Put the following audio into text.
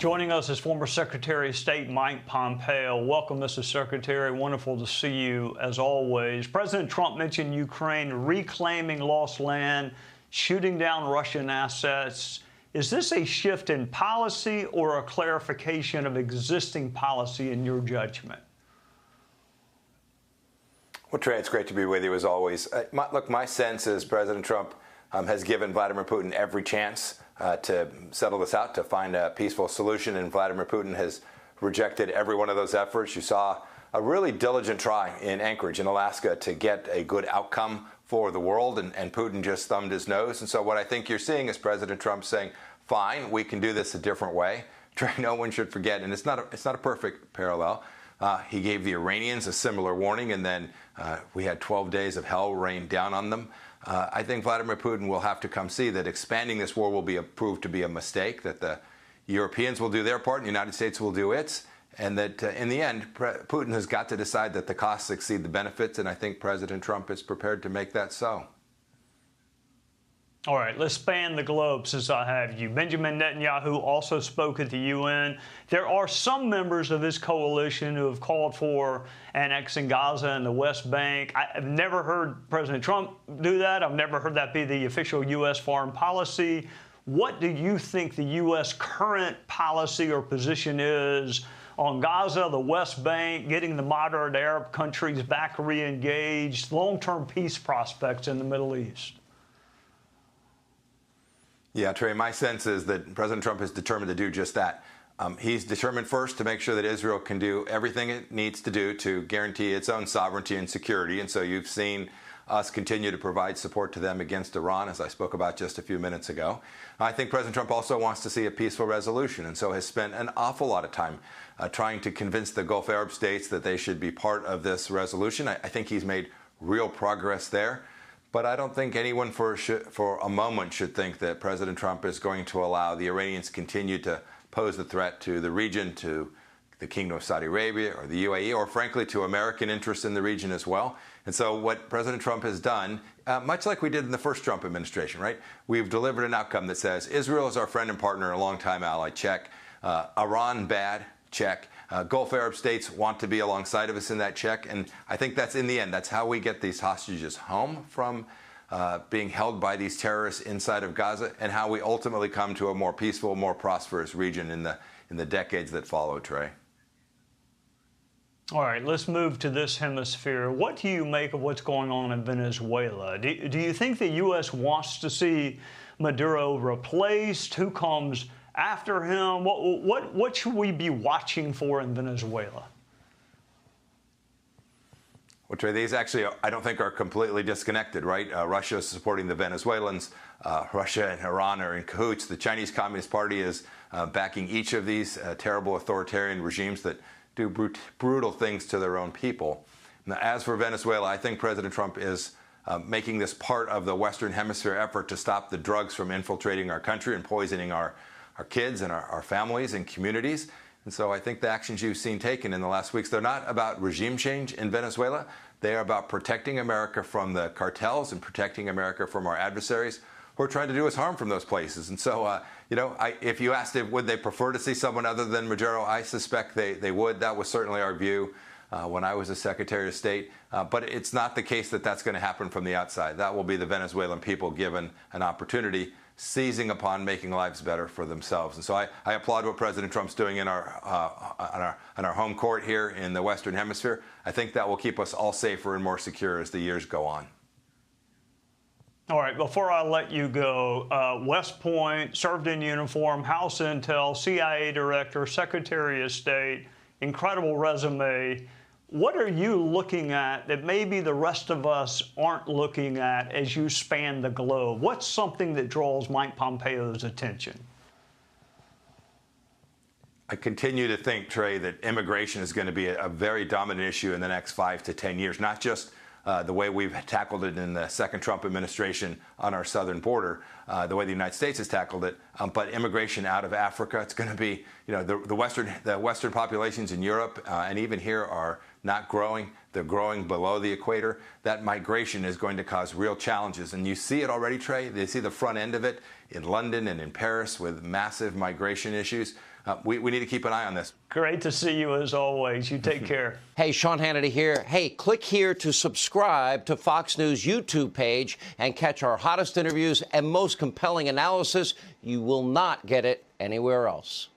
Joining us is former Secretary of State Mike Pompeo. Welcome, Mr. Secretary. Wonderful to see you, as always. President Trump mentioned Ukraine reclaiming lost land, shooting down Russian assets. Is this a shift in policy or a clarification of existing policy in your judgment? Well, Trey, it's great to be with you as always. Look, my sense is President Trump has given Vladimir Putin every chance to settle this out, to find a peaceful solution, and Vladimir Putin has rejected every one of those efforts. You saw a really diligent try in Anchorage in Alaska to get a good outcome for the world, and Putin just thumbed his nose. And so what I think you're seeing is President Trump saying, fine, we can do this a different way. Trey, no one should forget, and it's not a perfect parallel. He gave the Iranians a similar warning, and then we had 12 days of hell rain down on them. I think Vladimir Putin will have to come see that expanding this war will be proved to be a mistake, that the Europeans will do their part and the United States will do its, and that in the end, Putin has got to decide that the costs exceed the benefits, and I think President Trump is prepared to make that so. All right, let's span the globe since I have you. Benjamin Netanyahu also spoke at the UN. There are some members of his coalition who have called for annexing Gaza and the West Bank. I've never heard President Trump do that. I've never heard that be the official U.S. foreign policy. What do you think the U.S. current policy or position is on Gaza, the West Bank, getting the moderate Arab countries back re-engaged, long-term peace prospects in the Middle East? Yeah, Trey, my sense is that President Trump is determined to do just that. He's determined first to make sure that Israel can do everything it needs to do to guarantee its own sovereignty and security. And so you've seen us continue to provide support to them against Iran, as I spoke about just a few minutes ago. I think President Trump also wants to see a peaceful resolution, and so has spent an awful lot of time trying to convince the Gulf Arab states that they should be part of this resolution. I think he's made real progress there. But I don't think anyone for a moment should think that President Trump is going to allow the Iranians to continue to pose a threat to the region, to the Kingdom of Saudi Arabia or the UAE, or frankly to American interests in the region as well. And so what President Trump has done, much like we did in the first Trump administration, right? We've delivered an outcome that says Israel is our friend and partner, a longtime ally, check. Iran, bad, check. Gulf Arab states want to be alongside of us in that check, and I think that's in the end, that's how we get these hostages home from being held by these terrorists inside of Gaza, and how we ultimately come to a more peaceful, more prosperous region in the decades that follow, Trey. All right, let's move to this hemisphere. What do you make of what's going on in Venezuela? Do you think the U.S. wants to see Maduro replaced? Who comes after him? What should we be watching for in Venezuela? Well, Trey, these actually, I don't think, are completely disconnected, right? Russia is supporting the Venezuelans. Russia and Iran are in cahoots. The Chinese Communist Party is backing each of these terrible authoritarian regimes that do brutal things to their own people. Now, as for Venezuela, I think President Trump is making this part of the Western Hemisphere effort to stop the drugs from infiltrating our country and poisoning our kids and our families and communities. And so I think the actions you've seen taken in the last weeks, they're not about regime change in Venezuela. They are about protecting America from the cartels and protecting America from our adversaries who are trying to do us harm from those places. And so, if you asked would they prefer to see someone other than Maduro, I suspect they would. That was certainly our view when I was a Secretary of State. But it's not the case that that's going to happen from the outside. That will be the Venezuelan people given an opportunity, seizing upon making lives better for themselves. And so I applaud what President Trump's doing in on our home court here in the Western Hemisphere. I think that will keep us all safer and more secure as the years go on. All right, before I let you go, West Point, served in uniform, House Intel, CIA Director, Secretary of State, incredible resume. What are you looking at that maybe the rest of us aren't looking at as you span the globe? What's something that draws Mike Pompeo's attention? I continue to think, Trey, that immigration is going to be a very dominant issue in the next 5 to 10 years, not just the way we've tackled it in the second Trump administration on our southern border, the way the United States has tackled it, but immigration out of Africa. It's going to be, the Western populations in Europe and even here are not growing. They're growing below the equator. That migration is going to cause real challenges. And you see it already, Trey. They see the front end of it in London and in Paris with massive migration issues. we need to keep an eye on this. Great to see you as always. You take care. Hey, Sean Hannity here. Hey, click here to subscribe to Fox News YouTube page and catch our hottest interviews and most compelling analysis. You will not get it anywhere else.